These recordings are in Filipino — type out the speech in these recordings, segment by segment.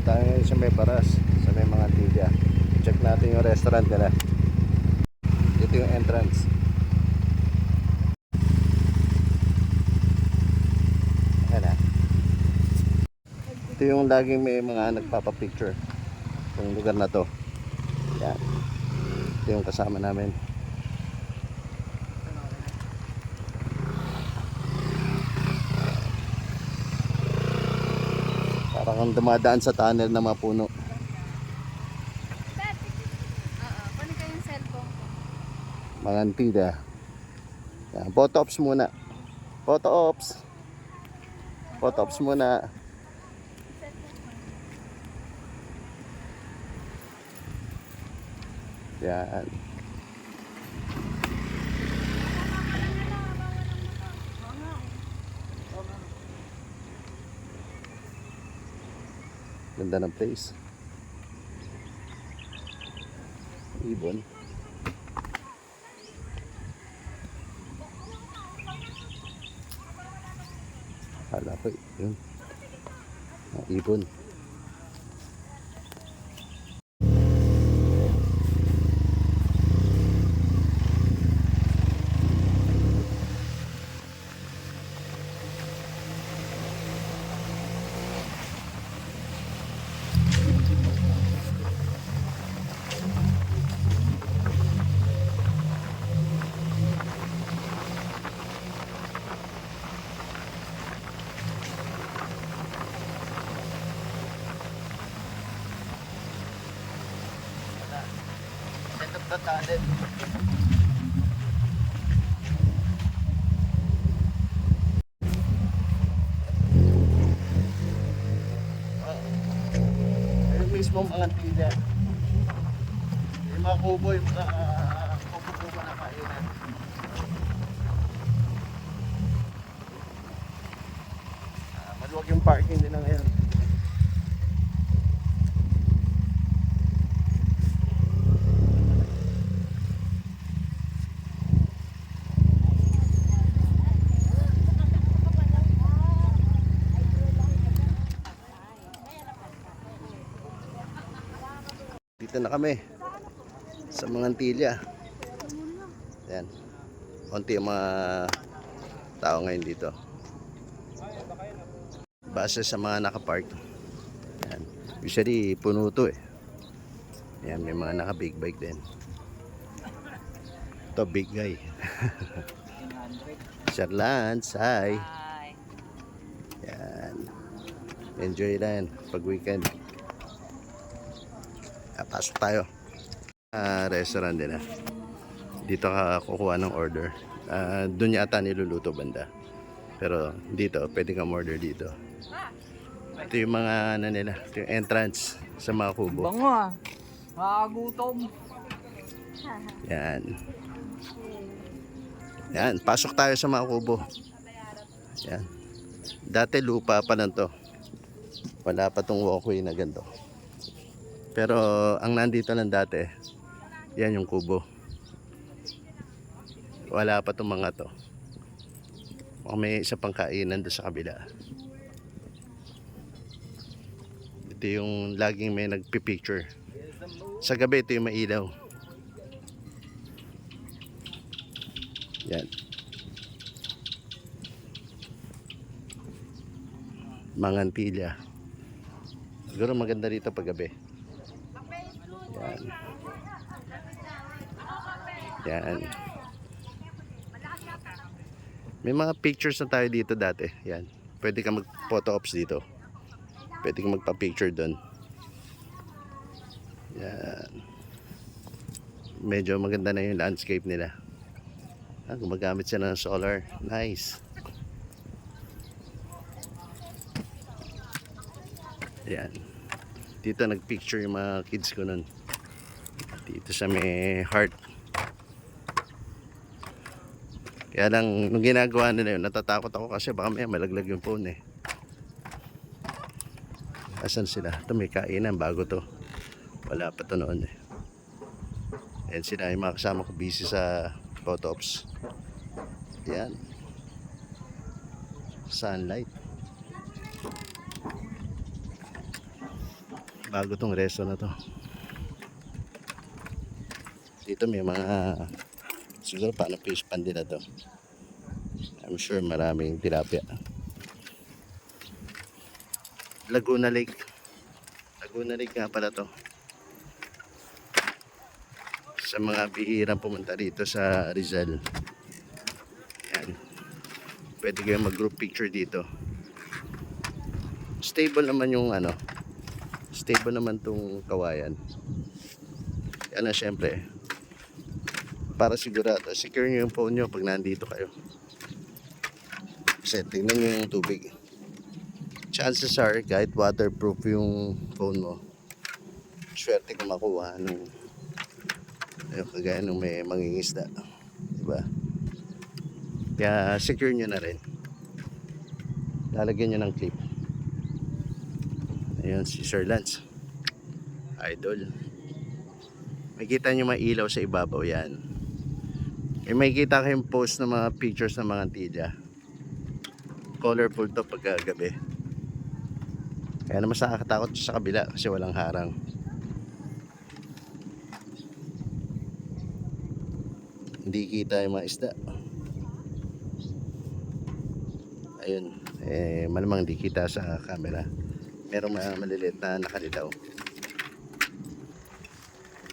tayo ngayon sa may Baras, sa may mga Tilya. Check natin yung restaurant nila. Ito yung entrance. Ayan na. Ito yung laging may mga nagpapapicture. Yung lugar na to. Yan. Ito yung kasama namin. Parang kang dumadaan sa tunnel na mga puno. Kunin ko yung cellphone ko. Mga Tilya. Yan. Photo ops muna. Photo ops. Photo ops muna. Yan. Ganda ng place. Ibon. Hala ko yun. Ibon. Set up the tunnel. Yung mismo mga Tilya. Yung mga kubo, yung mga kubo-kubo na kainan. Maluwag yung parking din na ngayon. Dito na kami sa mga Tilya. Ayan. Konti yung mga tao ngayon dito. Base sa mga nakapark. Ayan. Usually puno to eh. Ayan, may mga naka big bike din. Ito big guy. Sir Lance, hi. Ayan. Enjoy lang pag weekend. Pasok tayo. Restaurant din na. Dito ka kukuha ng order. Doon yata niluluto banda. Pero dito, pwede kang order dito. Ito yung mga ano nila. Ito yung entrance sa mga kubo. Bango ah. Nakagutom. Yan. Yan. Pasok tayo sa mga kubo. Yan. Dati lupa pa lang to. Wala pa tong walkway na ganito. Pero ang nandito lang dati, yan yung kubo. Wala pa itong mga to. May isa pang kainan doon sa kabila. Ito yung laging may nagpipicture. Sa gabi ito yung mailaw. Yan. Mga Tilya. Siguro maganda dito pag gabi. Yan. Yan. May mga pictures na tayo dito dati. Yan. Pwede ka mag-photo ops dito. Pwede ka magpa-picture doon. Yan. Medyo maganda na yung landscape nila. Gumagamit sila ng solar. Nice. Yan. Dito nag-picture yung mga kids ko nun. Dito sa may heart. Kaya lang, nung ginagawa nila yun, natatakot ako kasi baka may malaglag yung phone eh. Asan sila? Ito may kainan bago to. Wala pa to noon eh. Ayan sila, yung mga kasama ko busy sa photo ops. Yan. Sunlight. Bago tong resto na to. Dito may mga siguro paano fish pan din na to. I'm sure maraming tilapia. Laguna Lake. Laguna Lake nga pala to. Sa mga bihirang pumunta dito sa Rizal. Yan. Pwede kayo mag-group picture dito. Stable naman yung ano. Stable naman tong kawayan. Yan na syempre. Para sigurado, secure nyo yung phone nyo pag nandito kayo. Kasi tingnan nyo yung tubig. Chances are, kahit waterproof yung phone mo, swerte kung makuha nung kagaya nung may mangingisda. Diba? Kaya secure nyo na rin. Lalagyan nyo ng clip. Ayun si Sir Lance. Idol. Makikita nyo may ilaw sa ibabaw yan. May makikita kayong post ng mga pictures ng mga tila. Colorful to pagkagabi. Kaya naman nakakatakot sa kabila kasi walang harang. Hindi kita yung mga isda. Ayun. Malamang hindi kita sa camera. Merong mga maliliit na nakalilaw.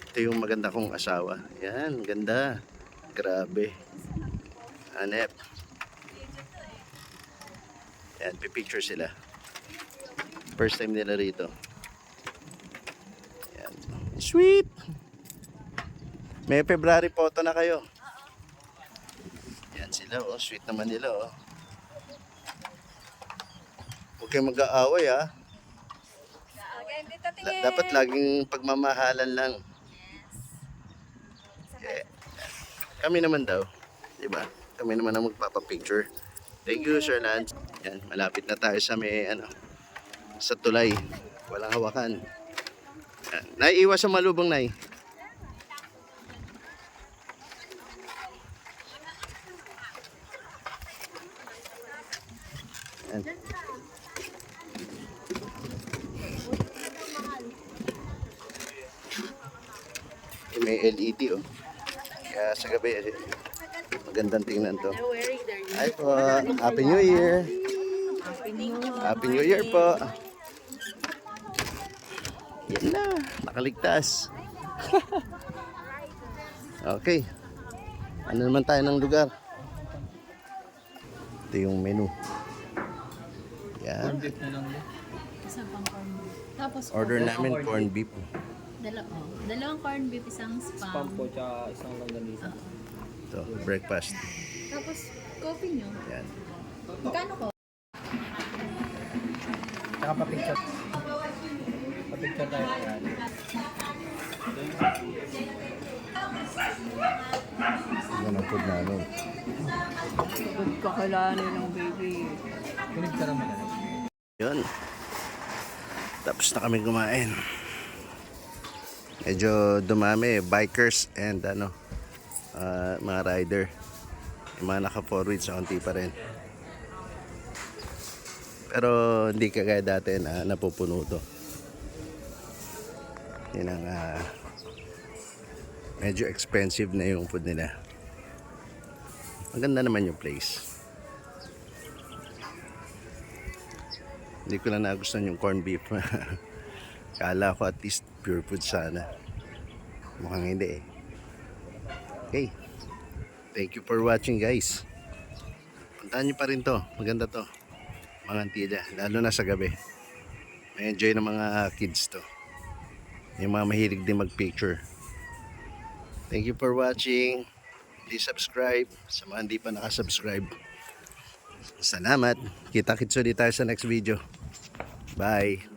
Ito yung maganda kong asawa. Yan, ganda. Grabe. Hanep. Yan, pipicture sila. First time nila rito. Yan. Sweet! May February photo na kayo. Yan sila, oh. Sweet naman nila, oh. Huwag kayong mag-aaway, ha. Dapat laging pagmamahalan lang. Yeah. Kami naman daw, di ba? Kami naman ang magpapapicture. Thank you, Sir Lance. Yan, malapit na tayo sa may sa tulay. Walang hawakan. Yan. Nay, iwas sa malubong, Nay. Yan. May LED, oh. Kaya sa gabi, magandang tingnan to. Hi po. Happy New Year. Happy New Year po. Yan na. Nakaligtas. Okay. Ano naman tayo ng lugar? Ito yung menu. Yan. Isang pang corn beef. Tapos Order namin corned beef. dalawang corn beef, isang spam. Spam po, tsaka isang longganisa. Ito, breakfast. Tapos coffee nyo. Yan. Magkano ko? Tsaka pa-picture. Pa-picture tayo. Ayan. Yan ang food namin. Good kakailangan ng baby. Kunig ka naman. Yun. Tapos na kami kumain. Medyo dumami, bikers and mga rider. Yung mga naka-forward sa konti pa rin. Pero hindi kagaya dati na napupuno to. Yan ang medyo expensive na yung food nila. Maganda naman yung place. Hindi ko na nagustuhan yung corned beef. Kala ko at least pure food sana. Mukhang hindi eh. Okay. Thank you for watching, guys. Puntahan nyo pa rin to. Maganda to. Mga Antilla. Lalo na sa gabi. May enjoy ng mga kids to. Yung mga mahilig din mag-picture. Thank you for watching. Please subscribe. Sa mga hindi pa nakasubscribe. Salamat. Kita-kits ulit tayo sa next video. Bye.